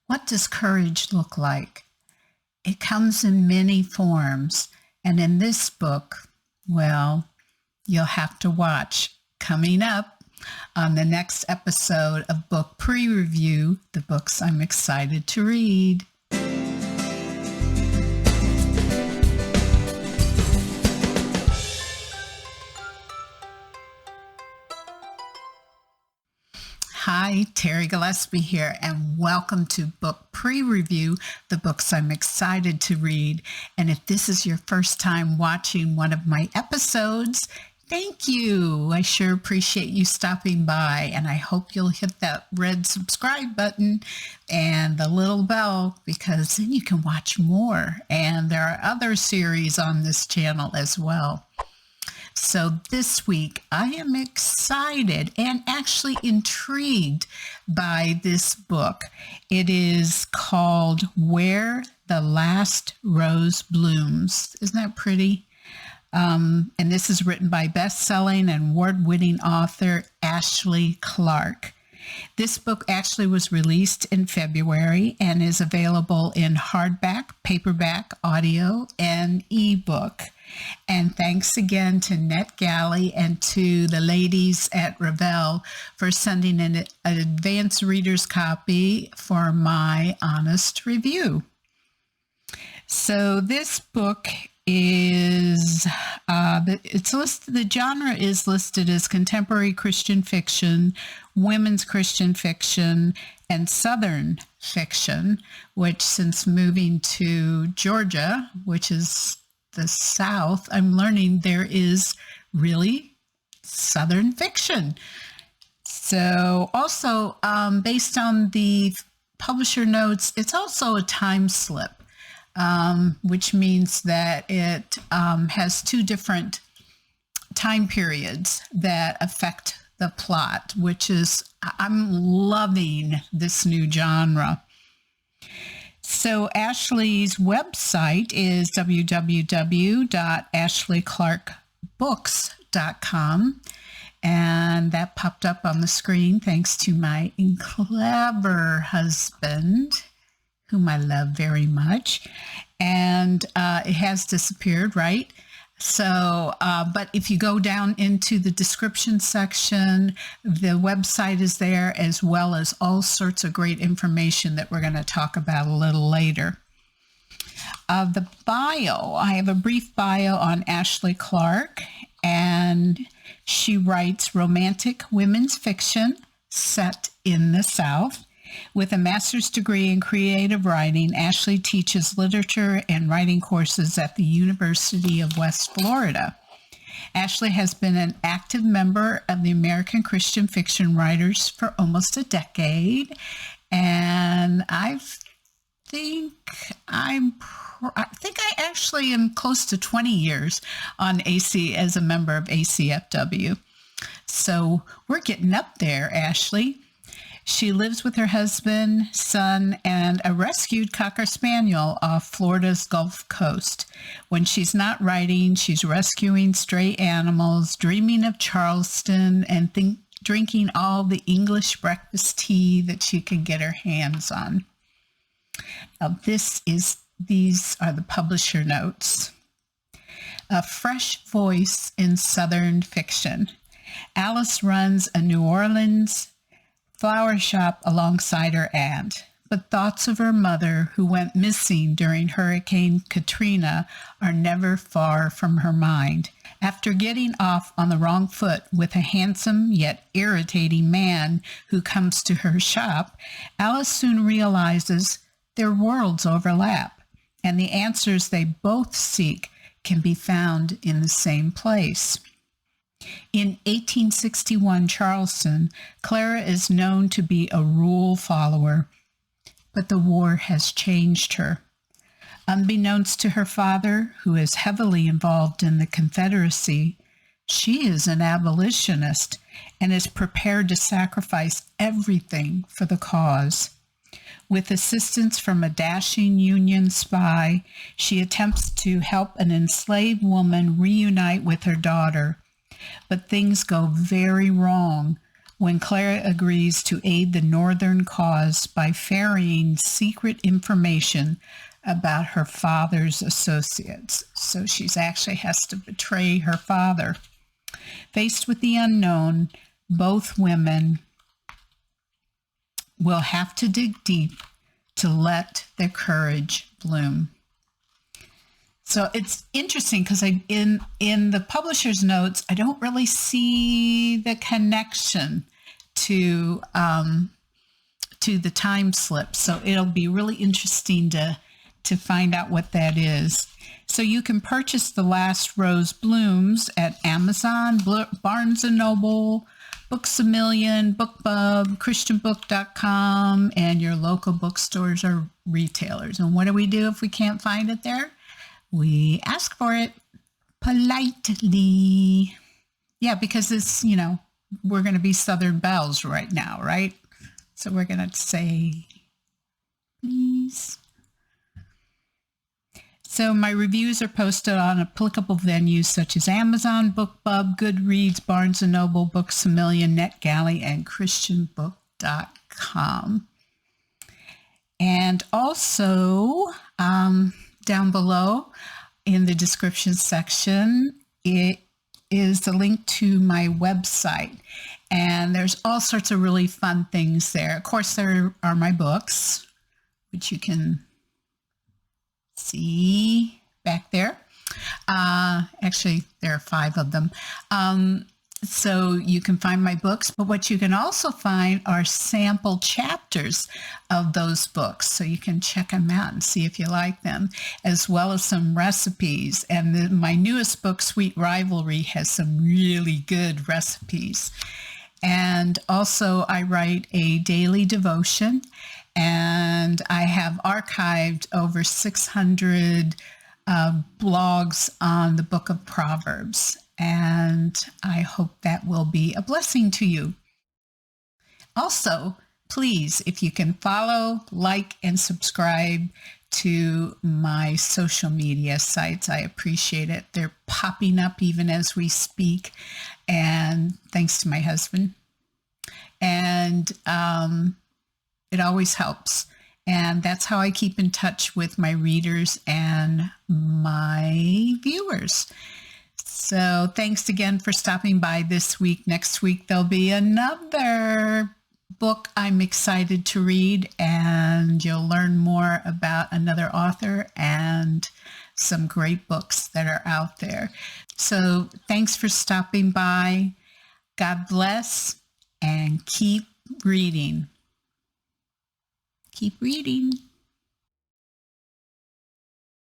What does courage look like? It comes in many forms, and in this book, well, you'll have to watch. Coming up on the next episode of Book Pre-Review, the books I'm excited to read. Hi, Terri Gillespie here, and welcome to Book Pre-Review, the books I'm excited to read. And if this is your first time watching one of my episodes, thank you. I sure appreciate you stopping by, and I hope you'll hit that red subscribe button and the little bell, because then you can watch more. And there are other series on this channel as well. So this week, I am excited and actually intrigued by this book. It is called Where the Last Rose Blooms. Isn't that pretty? And this is written by best-selling and award-winning author Ashley Clark. This book actually was released in February and is available in hardback, paperback, audio, and ebook. And thanks again to NetGalley and to the ladies at Revell for sending an advanced reader's copy for my honest review. So this book is, the genre is listed as contemporary Christian fiction, women's Christian fiction, and Southern fiction, which since moving to Georgia, which is the South, I'm learning there is really Southern fiction. So also, based on the publisher notes, it's also a time slip, which means that it has two different time periods that affect the plot, which is, I'm loving this new genre. So Ashley's website is www.ashleyclarkbooks.com, and that popped up on the screen thanks to my clever husband, whom I love very much, and it has disappeared, right? So, but if you go down into the description section, the website is there, as well as all sorts of great information that we're going to talk about a little later. The bio, I have a brief bio on Ashley Clark, and she writes romantic women's fiction set in the South. With a master's degree in creative writing, Ashley teaches literature and writing courses at the University of West Florida. Ashley has been an active member of the American Christian Fiction Writers for almost a decade, and I think I actually am close to 20 years on AC as a member of ACFW. So we're getting up there, Ashley. She lives with her husband, son, and a rescued Cocker Spaniel off Florida's Gulf Coast. When she's not writing, she's rescuing stray animals, dreaming of Charleston, and drinking all the English breakfast tea that she can get her hands on. Now, these are the publisher notes. A fresh voice in Southern fiction. Alice runs a New Orleans flower shop alongside her aunt, but thoughts of her mother, who went missing during Hurricane Katrina, are never far from her mind. After getting off on the wrong foot with a handsome yet irritating man who comes to her shop, Alice soon realizes their worlds overlap, and the answers they both seek can be found in the same place. In 1861 Charleston, Clara is known to be a rule follower, but the war has changed her. Unbeknownst to her father, who is heavily involved in the Confederacy, she is an abolitionist and is prepared to sacrifice everything for the cause. With assistance from a dashing Union spy, she attempts to help an enslaved woman reunite with her daughter. But things go very wrong when Clara agrees to aid the Northern cause by ferrying secret information about her father's associates. So she's actually has to betray her father. Faced with the unknown, both women will have to dig deep to let their courage bloom. So it's interesting because in the publisher's notes, I don't really see the connection to the time slip. So it'll be really interesting to find out what that is. So you can purchase The Last Rose Blooms at Amazon, Barnes & Noble, Books A Million, BookBub, ChristianBook.com, and your local bookstores or retailers. And what do we do if we can't find it there? We ask for it politely. Yeah, because it's, we're going to be Southern Belles right now, right? So we're going to say, please. So my reviews are posted on applicable venues such as Amazon, BookBub, Goodreads, Barnes & Noble, Books A Million, NetGalley, and ChristianBook.com. And also, down below in the description section, it is the link to my website. And there's all sorts of really fun things there. Of course, there are my books, which you can see back there. Actually, there are 5 of them. So you can find my books, but what you can also find are sample chapters of those books. So you can check them out and see if you like them, as well as some recipes. And my newest book, Sweet Rivalry, has some really good recipes. And also I write a daily devotion, and I have archived over 600 blogs on the book of Proverbs. And I hope that will be a blessing to you. Also, please, if you can follow, like, and subscribe to my social media sites, I appreciate it. They're popping up even as we speak, and thanks to my husband. And it always helps. And that's how I keep in touch with my readers and my viewers. So thanks again for stopping by this week. Next week, there'll be another book I'm excited to read, and you'll learn more about another author and some great books that are out there. So thanks for stopping by. God bless, and keep reading. Keep reading.